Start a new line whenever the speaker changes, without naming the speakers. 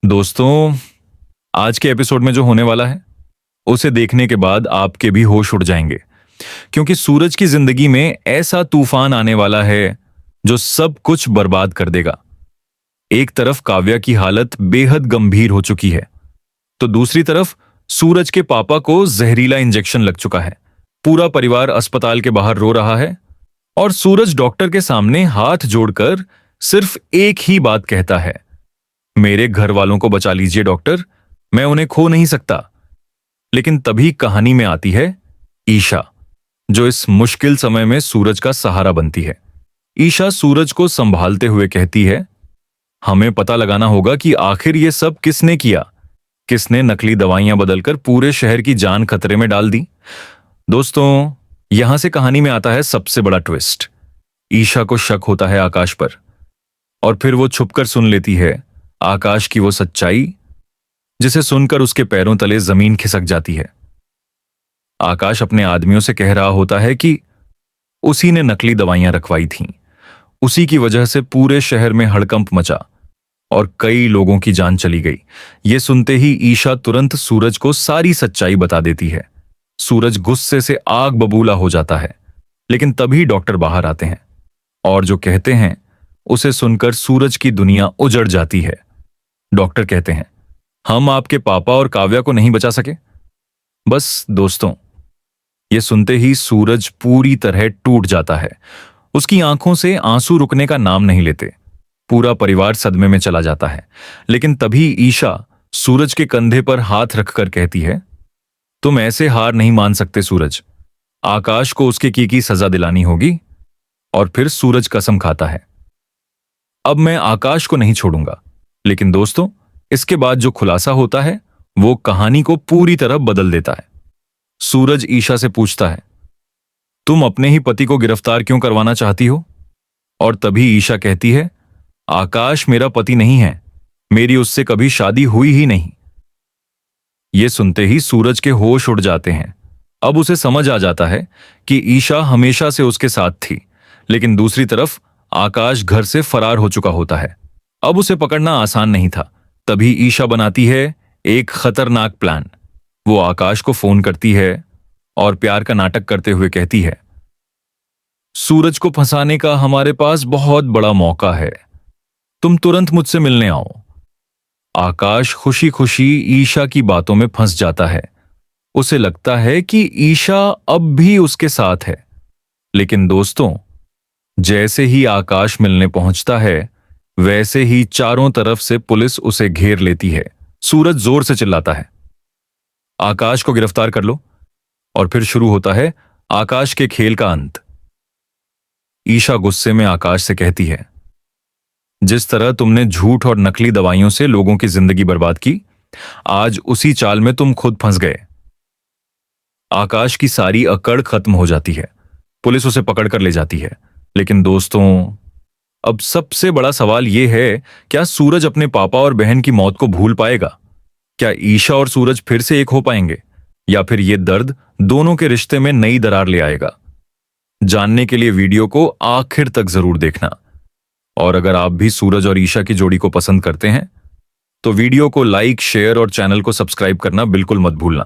दोस्तों, आज के एपिसोड में जो होने वाला है उसे देखने के बाद आपके भी होश उड़ जाएंगे। क्योंकि सूरज की जिंदगी में ऐसा तूफान आने वाला है जो सब कुछ बर्बाद कर देगा। एक तरफ काव्या की हालत बेहद गंभीर हो चुकी है, तो दूसरी तरफ सूरज के पापा को जहरीला इंजेक्शन लग चुका है। पूरा परिवार अस्पताल के बाहर रो रहा है और सूरज डॉक्टर के सामने हाथ जोड़कर सिर्फ एक ही बात कहता है, मेरे घर वालों को बचा लीजिए डॉक्टर, मैं उन्हें खो नहीं सकता। लेकिन तभी कहानी में आती है ईशा, जो इस मुश्किल समय में सूरज का सहारा बनती है। ईशा सूरज को संभालते हुए कहती है, हमें पता लगाना होगा कि आखिर ये सब किसने किया, किसने नकली दवाइयां बदलकर पूरे शहर की जान खतरे में डाल दी। दोस्तों, यहां से कहानी में आता है सबसे बड़ा ट्विस्ट। ईशा को शक होता है आकाश पर, और फिर वो छुपकर सुन लेती है आकाश की वो सच्चाई जिसे सुनकर उसके पैरों तले जमीन खिसक जाती है। आकाश अपने आदमियों से कह रहा होता है कि उसी ने नकली दवाइयां रखवाई थीं, उसी की वजह से पूरे शहर में हड़कंप मचा और कई लोगों की जान चली गई। ये सुनते ही ईशा तुरंत सूरज को सारी सच्चाई बता देती है। सूरज गुस्से से आग बबूला हो जाता है, लेकिन तभी डॉक्टर बाहर आते हैं और जो कहते हैं उसे सुनकर सूरज की दुनिया उजड़ जाती है। डॉक्टर कहते हैं, हम आपके पापा और काव्या को नहीं बचा सके। बस दोस्तों, ये सुनते ही सूरज पूरी तरह टूट जाता है। उसकी आंखों से आंसू रुकने का नाम नहीं लेते। पूरा परिवार सदमे में चला जाता है। लेकिन तभी ईशा सूरज के कंधे पर हाथ रखकर कहती है, तुम ऐसे हार नहीं मान सकते सूरज, आकाश को उसके की सजा दिलानी होगी। और फिर सूरज कसम खाता है, अब मैं आकाश को नहीं छोड़ूंगा। लेकिन दोस्तों, इसके बाद जो खुलासा होता है वो कहानी को पूरी तरह बदल देता है। सूरज ईशा से पूछता है, तुम अपने ही पति को गिरफ्तार क्यों करवाना चाहती हो? और तभी ईशा कहती है, आकाश मेरा पति नहीं है, मेरी उससे कभी शादी हुई ही नहीं। यह सुनते ही सूरज के होश उड़ जाते हैं। अब उसे समझ आ जाता है कि ईशा हमेशा से उसके साथ थी, लेकिन दूसरी तरफ आकाश घर से फरार हो चुका होता है। अब उसे पकड़ना आसान नहीं था। तभी ईशा बनाती है एक खतरनाक प्लान। वो आकाश को फोन करती है और प्यार का नाटक करते हुए कहती है, सूरज को फंसाने का हमारे पास बहुत बड़ा मौका है, तुम तुरंत मुझसे मिलने आओ। आकाश खुशी खुशी ईशा की बातों में फंस जाता है। उसे लगता है कि ईशा अब भी उसके साथ है। लेकिन दोस्तों, जैसे ही आकाश मिलने पहुंचता है, वैसे ही चारों तरफ से पुलिस उसे घेर लेती है। सूरज जोर से चिल्लाता है, आकाश को गिरफ्तार कर लो। और फिर शुरू होता है आकाश के खेल का अंत। ईशा गुस्से में आकाश से कहती है, जिस तरह तुमने झूठ और नकली दवाइयों से लोगों की जिंदगी बर्बाद की, आज उसी चाल में तुम खुद फंस गए। आकाश की सारी अकड़ खत्म हो जाती है। पुलिस उसे पकड़कर ले जाती है। लेकिन दोस्तों, अब सबसे बड़ा सवाल यह है, क्या सूरज अपने पापा और बहन की मौत को भूल पाएगा? क्या ईशा और सूरज फिर से एक हो पाएंगे, या फिर यह दर्द दोनों के रिश्ते में नई दरार ले आएगा? जानने के लिए वीडियो को आखिर तक जरूर देखना। और अगर आप भी सूरज और ईशा की जोड़ी को पसंद करते हैं तो वीडियो को लाइक, शेयर और चैनल को सब्सक्राइब करना बिल्कुल मत भूलना।